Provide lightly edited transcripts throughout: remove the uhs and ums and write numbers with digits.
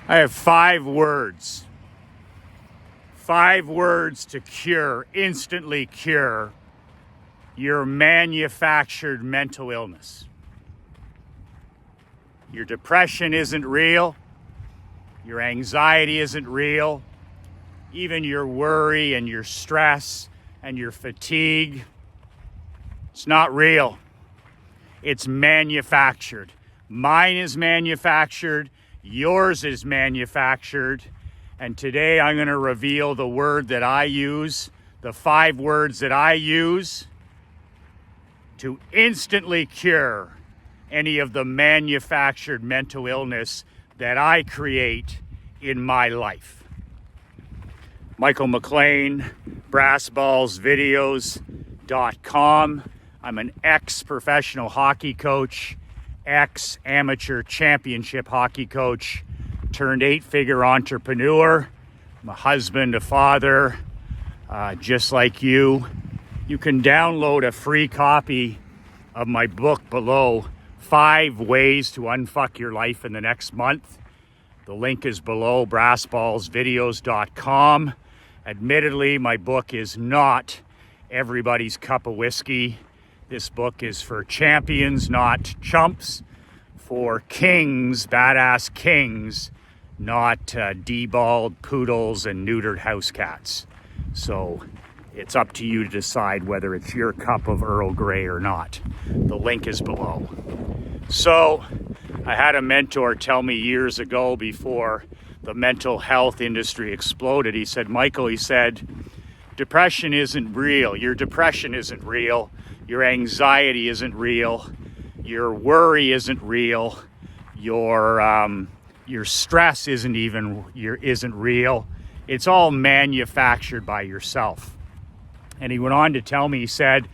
I have 5 words. 5 words to instantly cure your manufactured mental illness. Your depression isn't real. Your anxiety isn't real. Even your worry and your stress and your fatigue, it's not real. It's manufactured. Mine is manufactured. Yours is manufactured. And today I'm going to reveal the word that I use, the 5 words that I use to instantly cure any of the manufactured mental illness that I create in my life. Michael McLean, brassballsvideos.com. I'm an ex-professional hockey coach, ex-amateur championship hockey coach, turned 8-figure entrepreneur. I'm a husband, a father, just like you. You can download a free copy of my book below, 5 Ways to Unfuck Your Life in the Next Month. The link is below, brassballsvideos.com. Admittedly, my book is not everybody's cup of whiskey. This book is for champions, not chumps, for kings, badass kings, not deballed poodles and neutered house cats. So it's up to you to decide whether it's your cup of Earl Grey or not. The link is below. So I had a mentor tell me years ago, before the mental health industry exploded, he said, Michael, he said, depression isn't real. Your depression isn't real. Your anxiety isn't real. Your worry isn't real. Your stress isn't real. It's all manufactured by yourself. And he went on to tell me, he said,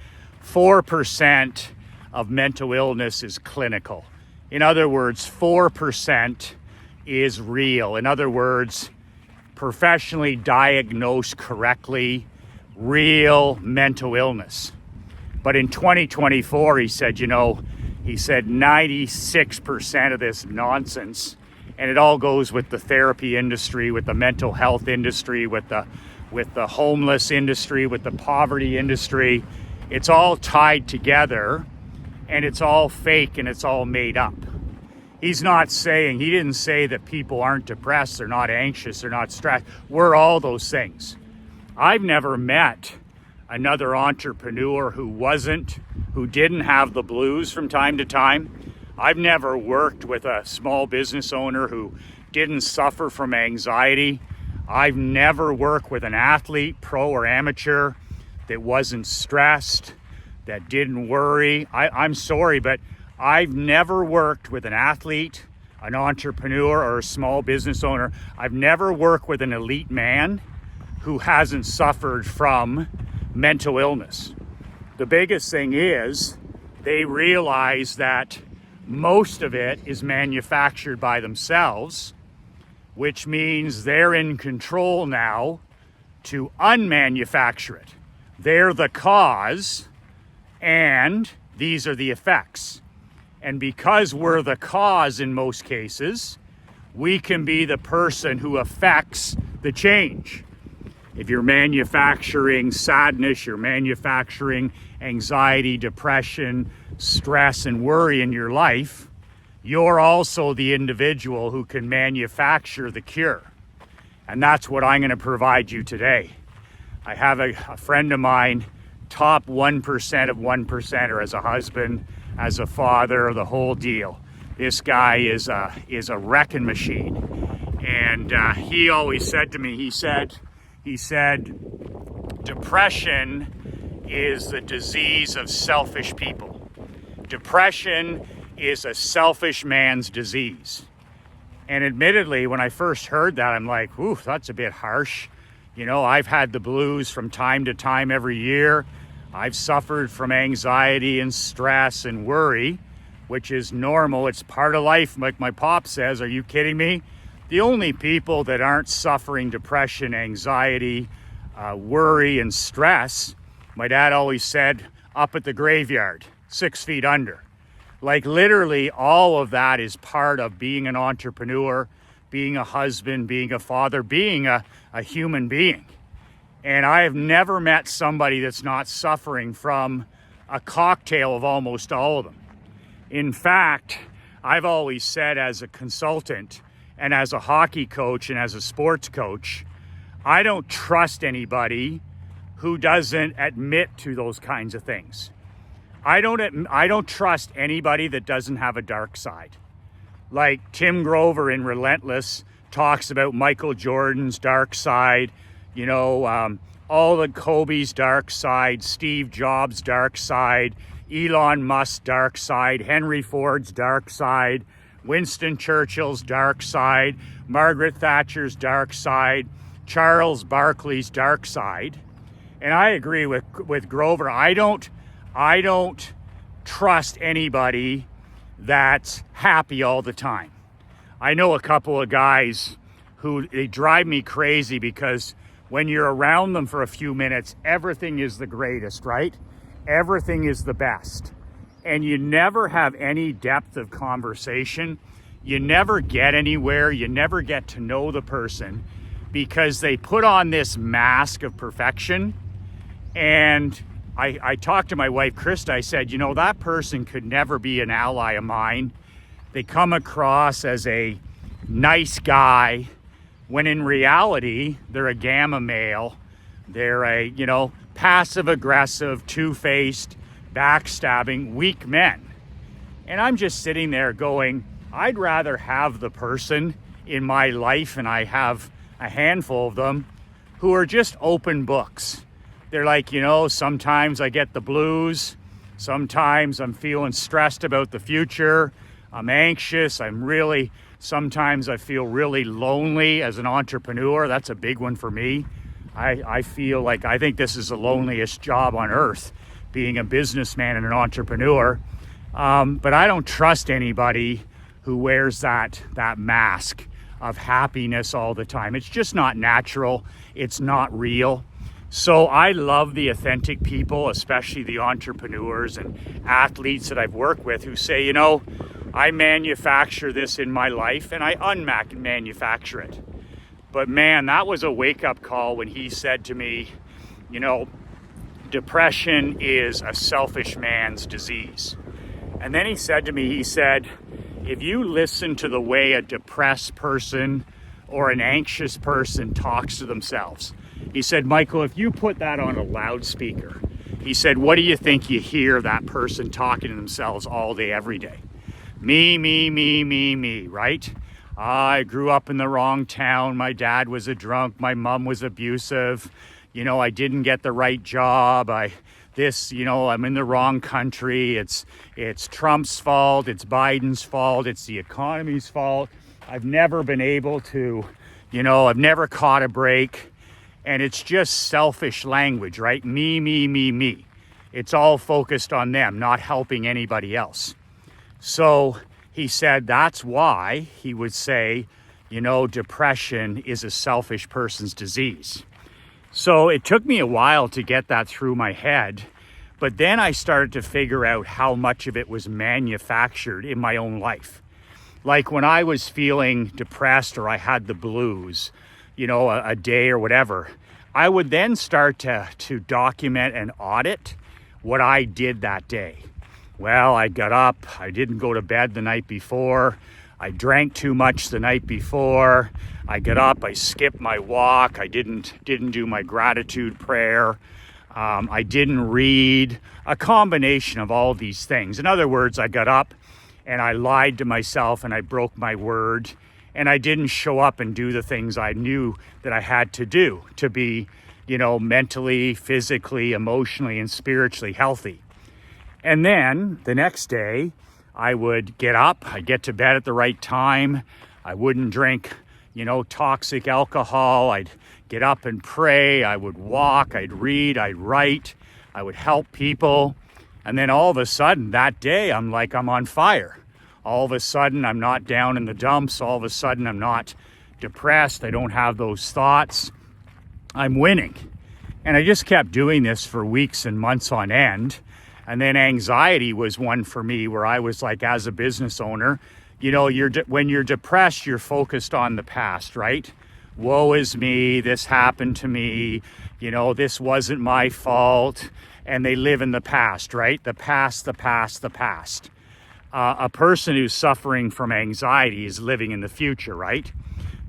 4% of mental illness is clinical. In other words, 4% is real. In other words, professionally diagnosed correctly, real mental illness. But in 2024, he said, 96% of this nonsense, and it all goes with the therapy industry, with the mental health industry, with the homeless industry, with the poverty industry. It's all tied together, and it's all fake, and it's all made up. He didn't say that people aren't depressed, they're not anxious, they're not stressed. We're all those things. I've never met another entrepreneur who didn't have the blues from time to time. I've never worked with a small business owner who didn't suffer from anxiety. I've never worked with an athlete, pro or amateur, that wasn't stressed, that didn't worry. I'm sorry, but I've never worked with an athlete, an entrepreneur, or a small business owner. I've never worked with an elite man who hasn't suffered from mental illness. The biggest thing is they realize that most of it is manufactured by themselves, which means they're in control now to unmanufacture it. They're the cause, and these are the effects. And because we're the cause in most cases, we can be the person who affects the change. If you're manufacturing sadness, you're manufacturing anxiety, depression, stress, and worry in your life, you're also the individual who can manufacture the cure. And that's what I'm going to provide you today. I have a friend of mine, top 1% of 1%er, as a husband, as a father, the whole deal. This guy is a wrecking machine. And he always said to me, he said, depression is the disease of selfish people. Depression is a selfish man's disease. And admittedly, when I first heard that, I'm like, ooh, that's a bit harsh. I've had the blues from time to time every year. I've suffered from anxiety and stress and worry, which is normal. It's part of life, like my pop says. Are you kidding me? The only people that aren't suffering depression, anxiety, worry, and stress, my dad always said, up at the graveyard, 6 feet under. Like literally all of that is part of being an entrepreneur, being a husband, being a father, being a human being. And I have never met somebody that's not suffering from a cocktail of almost all of them. In fact, I've always said, as a consultant and as a hockey coach and as a sports coach, I don't trust anybody who doesn't admit to those kinds of things. I don't trust anybody that doesn't have a dark side. Like Tim Grover in Relentless talks about Michael Jordan's dark side, all the Kobe's dark side, Steve Jobs' dark side, Elon Musk's dark side, Henry Ford's dark side, Winston Churchill's dark side, Margaret Thatcher's dark side, Charles Barkley's dark side. And I agree with Grover. I don't trust anybody that's happy all the time. I know a couple of guys who, they drive me crazy because when you're around them for a few minutes, everything is the greatest, right? Everything is the best. And you never have any depth of conversation. You never get anywhere. You never get to know the person because they put on this mask of perfection. And I talked to my wife, Krista. I said, that person could never be an ally of mine. They come across as a nice guy when in reality, they're a gamma male. They're a, passive aggressive, two-faced, backstabbing, weak men. And I'm just sitting there going, I'd rather have the person in my life, and I have a handful of them, who are just open books. They're like, sometimes I get the blues. Sometimes I'm feeling stressed about the future. I'm anxious. Sometimes I feel really lonely as an entrepreneur. That's a big one for me. I feel like I think this is the loneliest job on earth, being a businessman and an entrepreneur. But I don't trust anybody who wears that mask of happiness all the time. It's just not natural. It's not real. So I love the authentic people, especially the entrepreneurs and athletes that I've worked with who say, I manufacture this in my life and I unmanufacture it. But man, that was a wake-up call when he said to me, depression is a selfish man's disease. And then he said to me, if you listen to the way a depressed person or an anxious person talks to themselves, he said, Michael, if you put that on a loudspeaker, he said, what do you think you hear that person talking to themselves all day, every day? Me, right? I grew up in the wrong town. My dad was a drunk. My mom was abusive. I didn't get the right job. I'm in the wrong country. It's Trump's fault. It's Biden's fault. It's the economy's fault. I've never been able to, I've never caught a break. And it's just selfish language, right? Me. It's all focused on them, not helping anybody else. So he said that's why he would say, depression is a selfish person's disease. So it took me a while to get that through my head. But then I started to figure out how much of it was manufactured in my own life. Like when I was feeling depressed or I had the blues, a day or whatever, I would then start to document and audit what I did that day. Well, I got up, I didn't go to bed the night before, I drank too much the night before, I got up, I skipped my walk, I didn't do my gratitude prayer, I didn't read, a combination of all these things. In other words, I got up and I lied to myself and I broke my word. And I didn't show up and do the things I knew that I had to do to be, mentally, physically, emotionally, and spiritually healthy. And then the next day, I would get up, I'd get to bed at the right time. I wouldn't drink, toxic alcohol. I'd get up and pray. I would walk, I'd read, I'd write, I would help people. And then all of a sudden that day, I'm on fire. All of a sudden, I'm not down in the dumps. All of a sudden, I'm not depressed. I don't have those thoughts. I'm winning. And I just kept doing this for weeks and months on end. And then anxiety was one for me where I was like, as a business owner, you know, when you're depressed, you're focused on the past, right? Woe is me, this happened to me, you know, this wasn't my fault. And they live in the past, right? The past, the past, the past. A person who's suffering from anxiety is living in the future, right?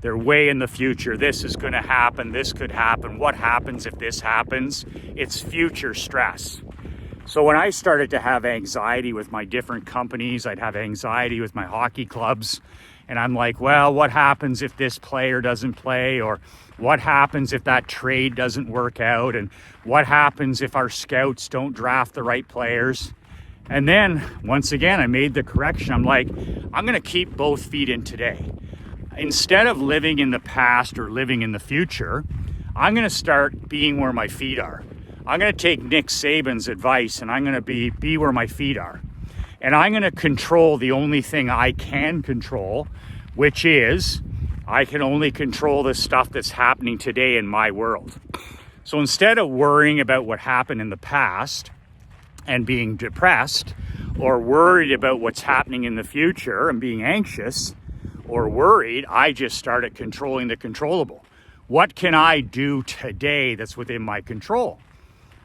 They're way in the future. This is going to happen. This could happen. What happens if this happens? It's future stress. So when I started to have anxiety with my different companies, I'd have anxiety with my hockey clubs. And I'm like, well, what happens if this player doesn't play? Or what happens if that trade doesn't work out? And what happens if our scouts don't draft the right players? And then once again, I made the correction. I'm like, I'm going to keep both feet in today. Instead of living in the past or living in the future, I'm going to start being where my feet are. I'm going to take Nick Saban's advice and I'm going to be where my feet are. And I'm going to control the only thing I can control, which is I can only control the stuff that's happening today in my world. So instead of worrying about what happened in the past and being depressed, or worried about what's happening in the future and being anxious or worried, I just started controlling the controllable. What can I do today that's within my control?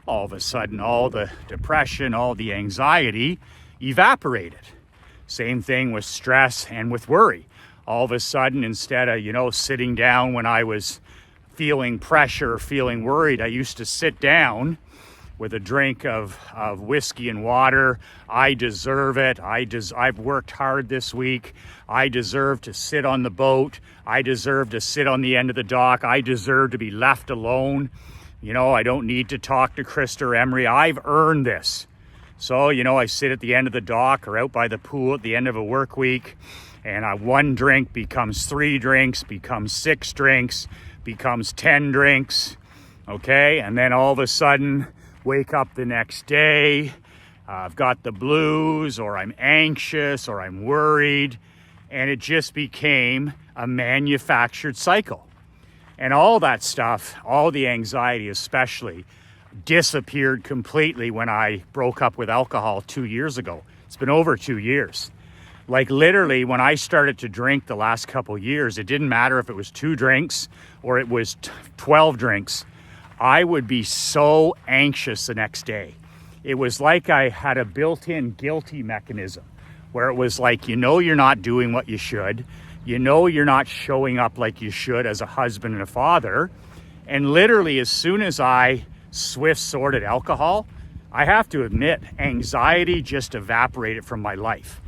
All of a sudden, all the depression, all the anxiety evaporated. Same thing with stress and with worry. All of a sudden, instead of, you know, sitting down when I was feeling pressure, feeling worried, I used to sit down with a drink of whiskey and water. I deserve it. I've worked hard this week. I deserve to sit on the boat. I deserve to sit on the end of the dock. I deserve to be left alone. You know, I don't need to talk to Krista or Emery. I've earned this. So, you know, I sit at the end of the dock or out by the pool at the end of a work week, and one drink becomes 3 drinks, becomes 6 drinks, becomes 10 drinks, okay? And then all of a sudden, wake up the next day, I've got the blues, or I'm anxious, or I'm worried, and it just became a manufactured cycle. And all that stuff, all the anxiety especially, disappeared completely when I broke up with alcohol 2 years ago. It's been over 2 years. Like literally, when I started to drink the last couple years, it didn't matter if it was 2 drinks or it was 12 drinks. I would be so anxious the next day. It was like I had a built-in guilty mechanism where it was like, you know, you're not doing what you should. You know, you're not showing up like you should as a husband and a father. And literally, as soon as I swift-sorted alcohol, I have to admit, anxiety just evaporated from my life.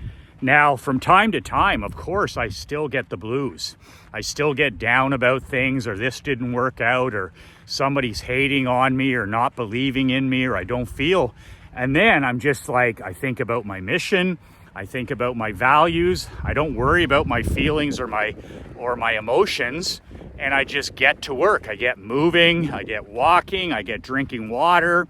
Now, from time to time, of course, I still get the blues. I still get down about things, or this didn't work out, or somebody's hating on me, or not believing in me, or I don't feel. And then I'm just like, I think about my mission. I think about my values. I don't worry about my feelings or my emotions. And I just get to work. I get moving, I get walking, I get drinking water,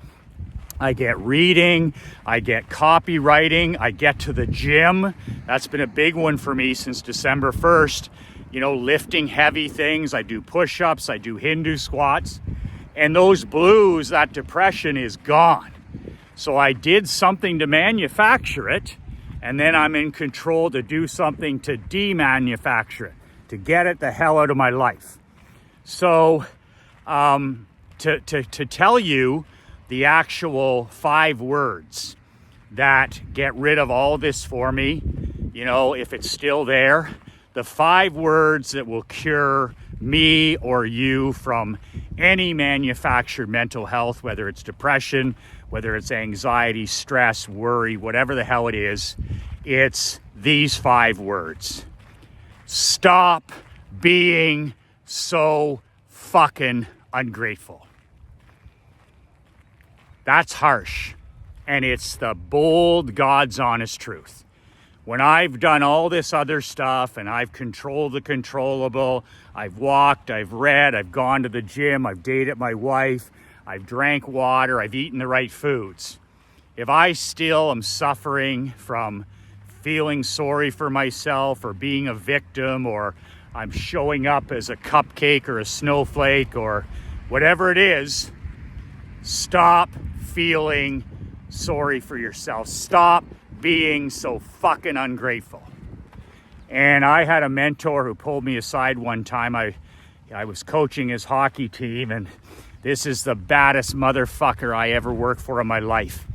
I get reading, I get copywriting, I get to the gym. That's been a big one for me since December 1st. You know, lifting heavy things. I do push-ups, I do Hindu squats. And those blues, that depression is gone. So I did something to manufacture it, and then I'm in control to do something to demanufacture it, to get it the hell out of my life. So to tell you the actual 5 words that get rid of all this for me, you know, if it's still there, the 5 words that will cure me or you from any manufactured mental health, whether it's depression, whether it's anxiety, stress, worry, whatever the hell it is, it's these 5 words. Stop being so fucking ungrateful. That's harsh, and it's the bold, God's honest truth. When I've done all this other stuff and I've controlled the controllable, I've walked, I've read, I've gone to the gym, I've dated my wife, I've drank water, I've eaten the right foods. If I still am suffering from feeling sorry for myself or being a victim, or I'm showing up as a cupcake or a snowflake or whatever it is, stop feeling sorry for yourself. Stop being so fucking ungrateful. And I had a mentor who pulled me aside one time. I was coaching his hockey team, and this is the baddest motherfucker I ever worked for in my life.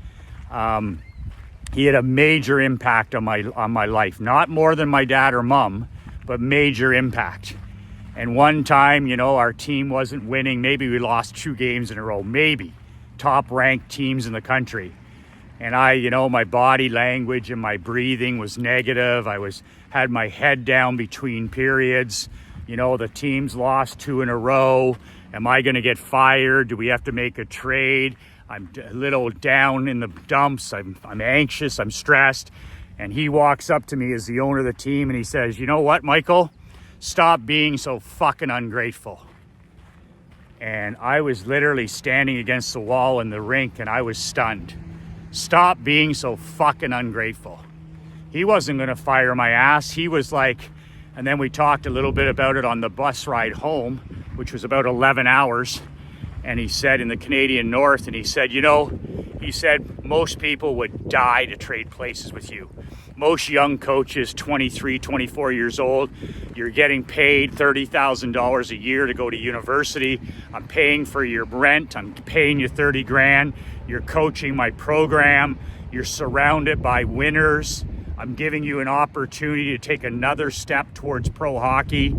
He had a major impact on my life, not more than my dad or mom, but major impact. And one time, our team wasn't winning. Maybe we lost 2 games in a row, maybe top ranked teams in the country. And my body language and my breathing was negative. Had my head down between periods. The team's lost 2 in a row. Am I going to get fired? Do we have to make a trade? I'm a little down in the dumps. I'm anxious. I'm stressed. And he walks up to me as the owner of the team and he says, "You know what, Michael? Stop being so fucking ungrateful." And I was literally standing against the wall in the rink and I was stunned. Stop being so fucking ungrateful. He wasn't going to fire my ass. He was like, and then we talked a little bit about it on the bus ride home, which was about 11 hours. And he said in the Canadian North, and he said, most people would die to trade places with you. Most young coaches, 23, 24 years old, you're getting paid $30,000 a year to go to university. I'm paying for your rent. I'm paying you 30 grand. You're coaching my program. You're surrounded by winners. I'm giving you an opportunity to take another step towards pro hockey.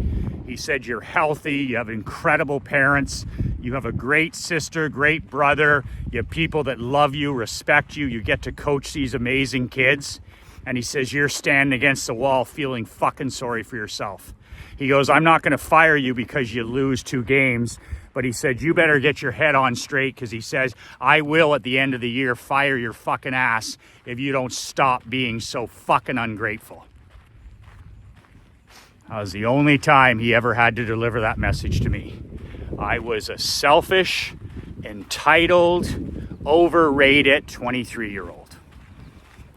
He said, you're healthy. You have incredible parents. You have a great sister, great brother. You have people that love you, respect you. You get to coach these amazing kids. And he says, you're standing against the wall feeling fucking sorry for yourself. He goes, I'm not going to fire you because you lose 2 games. But he said, you better get your head on straight, because he says, I will at the end of the year fire your fucking ass if you don't stop being so fucking ungrateful. That was the only time he ever had to deliver that message to me. I was a selfish, entitled, overrated 23-year-old.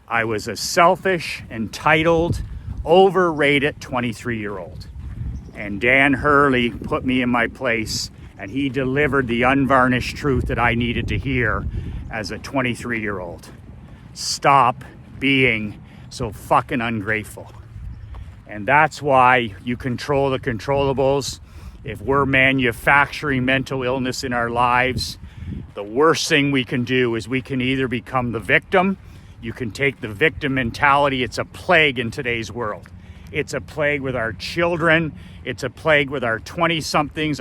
I was a selfish, entitled, overrated 23-year-old. And Dan Hurley put me in my place, and he delivered the unvarnished truth that I needed to hear as a 23-year-old. Stop being so fucking ungrateful. And that's why you control the controllables. If we're manufacturing mental illness in our lives, the worst thing we can do is we can either become the victim. You can take the victim mentality. It's a plague in today's world. It's a plague with our children. It's a plague with our 20-somethings,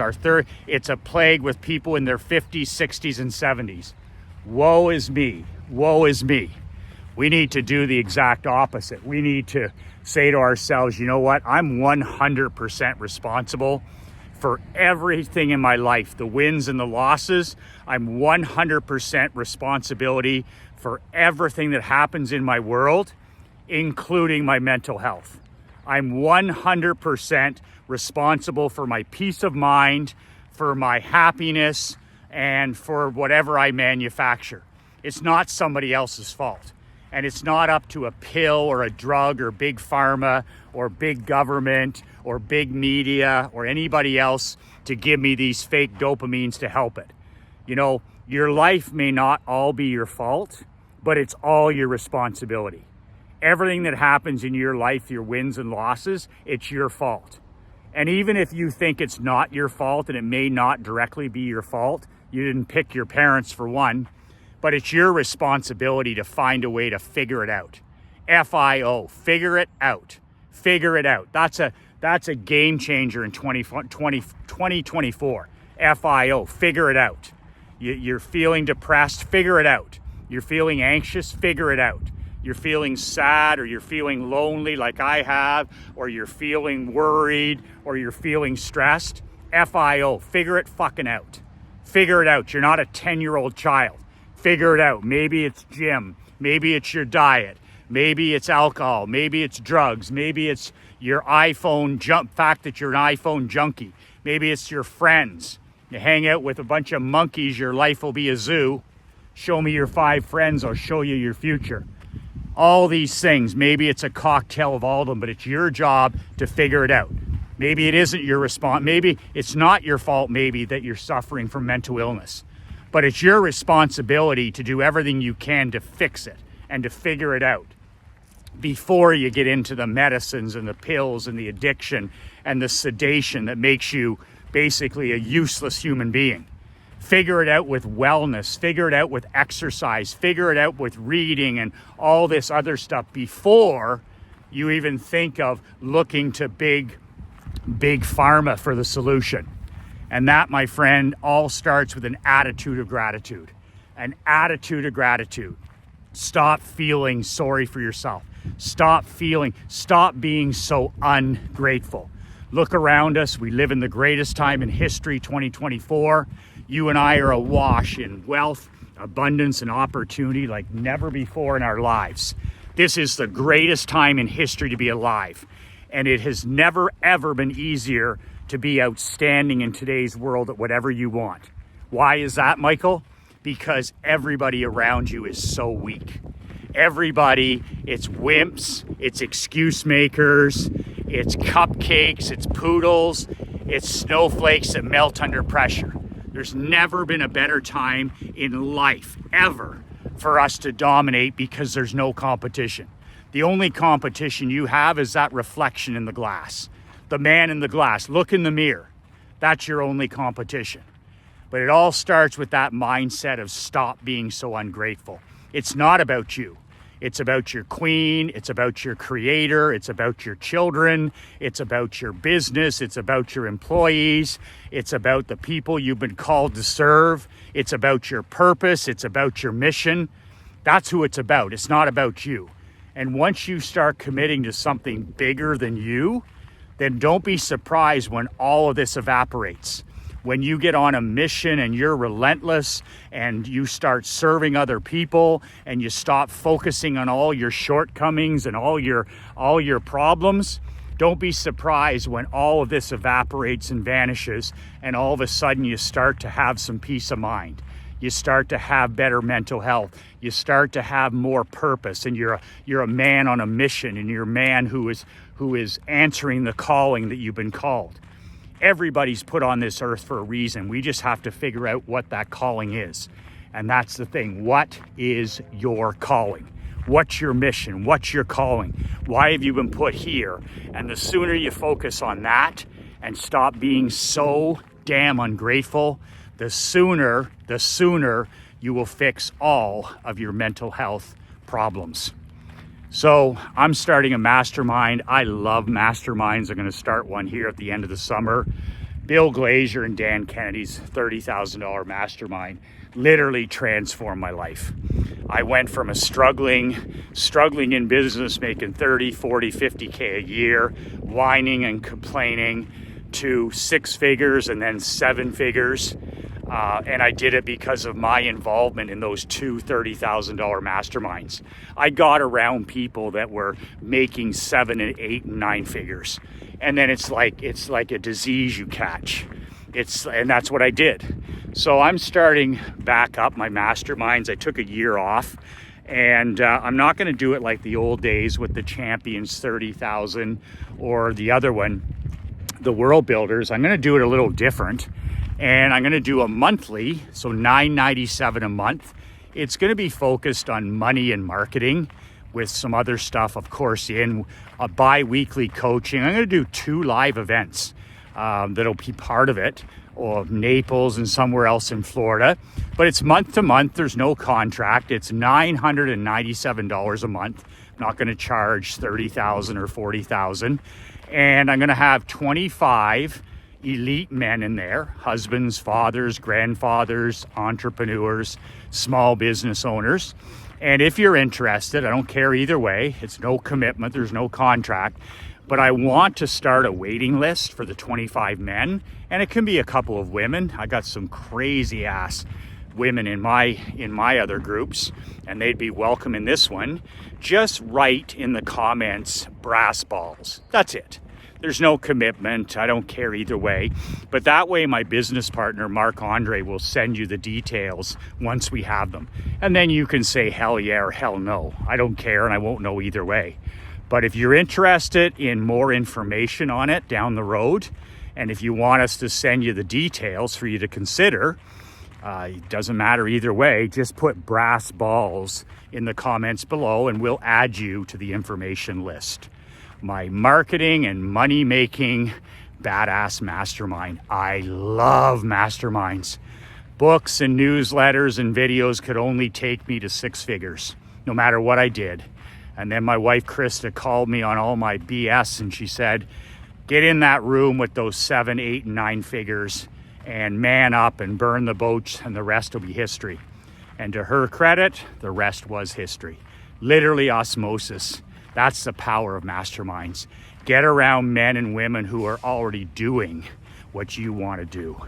it's a plague with people in their 50s, 60s, and 70s. Woe is me. Woe is me. We need to do the exact opposite. We need to say to ourselves, you know what? I'm 100% responsible for everything in my life, the wins and the losses. I'm 100% responsibility for everything that happens in my world, including my mental health. I'm 100% responsible for my peace of mind, for my happiness, and for whatever I manufacture. It's not somebody else's fault. And it's not up to a pill or a drug or big pharma or big government or big media or anybody else to give me these fake dopamines to help it. Your life may not all be your fault, but it's all your responsibility. Everything that happens in your life, your wins and losses, it's your fault. And even if you think it's not your fault, and it may not directly be your fault, you didn't pick your parents for one, but it's your responsibility to find a way to figure it out. FIO, figure it out. Figure it out. That's a game changer in 2024. FIO, figure it out. You're feeling depressed, figure it out. You're feeling anxious, figure it out. You're feeling sad, or you're feeling lonely like I have, or you're feeling worried, or you're feeling stressed. FIO, figure it fucking out. Figure it out. You're not a 10-year-old child. Figure it out. Maybe it's gym. Maybe it's your diet. Maybe it's alcohol. Maybe it's drugs. Maybe it's your fact that you're an iPhone junkie. Maybe it's your friends. You hang out with a bunch of monkeys, your life will be a zoo. Show me your 5 friends, I'll show you your future. All these things, maybe it's a cocktail of all of them, but it's your job to figure it out. Maybe it isn't your response. Maybe it's not your fault, maybe, that you're suffering from mental illness. But it's your responsibility to do everything you can to fix it and to figure it out. before you get into the medicines and the pills and the addiction and the sedation that makes you basically a useless human being. Figure it out with wellness, figure it out with exercise, figure it out with reading and all this other stuff before you even think of looking to big pharma for the solution. And that, my friend, all starts with an attitude of gratitude. An attitude of gratitude. Stop feeling sorry for yourself. Stop being so ungrateful. Look around us. We live in the greatest time in history, 2024. You and I are awash in wealth, abundance, and opportunity like never before in our lives. This is the greatest time in history to be alive. And it has never, ever been easier to be outstanding in today's world at whatever you want. Why is that, Michael? Because everybody around you is so weak. Everybody, it's wimps, it's excuse makers, it's cupcakes, it's poodles, it's snowflakes that melt under pressure. There's never been a better time in life, ever, for us to dominate because there's no competition. The only competition you have is that reflection in the glass. The man in the glass. Look in the mirror. That's your only competition. But it all starts with that mindset of stop being so ungrateful. It's not about you. It's about your queen. It's about your creator. It's about your children. It's about your business. It's about your employees. It's about the people you've been called to serve. It's about your purpose. It's about your mission. That's who it's about. It's not about you. And once you start committing to something bigger than you, then don't be surprised when all of this evaporates. When you get on a mission and you're relentless and you start serving other people and you stop focusing on all your shortcomings and all your problems, don't be surprised when all of this evaporates and vanishes and all of a sudden you start to have some peace of mind. You start to have better mental health. You start to have more purpose, and you're a man on a mission, and you're a man who is answering the calling that you've been called. Everybody's put on this earth for a reason. We just have to figure out what that calling is. And that's the thing. What is your calling? What's your mission? What's your calling? Why have you been put here? And the sooner you focus on that and stop being so damn ungrateful, the sooner you will fix all of your mental health problems. So I'm starting a mastermind. I love masterminds. I'm going to start one here at the end of the summer. Bill Glazier and Dan Kennedy's $30,000 mastermind literally transformed my life. I went from a struggling in business, making 30, 40, 50K a year, whining and complaining, to 6 figures and then 7 figures. And I did it because of my involvement in those two $30,000 masterminds. I got around people that were making 7 and 8 and 9 figures. And then it's like a disease you catch. And that's what I did. So I'm starting back up my masterminds. I took a year off, and I'm not going to do it like the old days with the Champions 30,000 or the other one, the World Builders. I'm going to do it a little different. And I'm going to do a monthly, so $9.97 a month. It's going to be focused on money and marketing with some other stuff, of course, in a bi-weekly coaching. I'm going to do 2 live events that'll be part of it, or Naples and somewhere else in Florida. But it's month to month. There's no contract. It's $997 a month. I'm not going to charge $30,000 or $40,000. And I'm going to have 25 elite men in there, husbands, fathers, grandfathers, entrepreneurs, small business owners. And if you're interested, I don't care either way, it's no commitment, there's no contract, but I want to start a waiting list for the 25 men, and it can be a couple of women. I got some crazy ass women in my other groups, and they'd be welcome in this one. Just write in the comments brass balls. That's it. There's no commitment. I don't care either way. But that way my business partner, Mark Andre, will send you the details once we have them. And then you can say hell yeah or hell no. I don't care, and I won't know either way. But if you're interested in more information on it down the road, and if you want us to send you the details for you to consider, It doesn't matter either way. Just put brass balls in the comments below and we'll add you to the information list. My marketing and money making badass mastermind. I love masterminds. Books and newsletters and videos could only take me to 6 figures, no matter what I did. And then my wife, Krista, called me on all my BS and she said, get in that room with those 7, 8, and 9 figures and man up and burn the boats and the rest will be history. And to her credit, the rest was history. Literally osmosis. That's the power of masterminds. Get around men and women who are already doing what you want to do.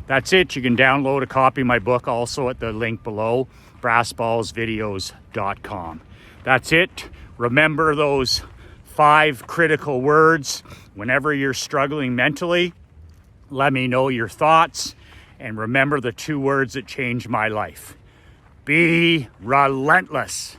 That's it. You can download a copy of my book also at the link below, brassballsvideos.com. That's it. Remember those 5 critical words. Whenever you're struggling mentally, let me know your thoughts. And remember the 2 words that changed my life. Be relentless.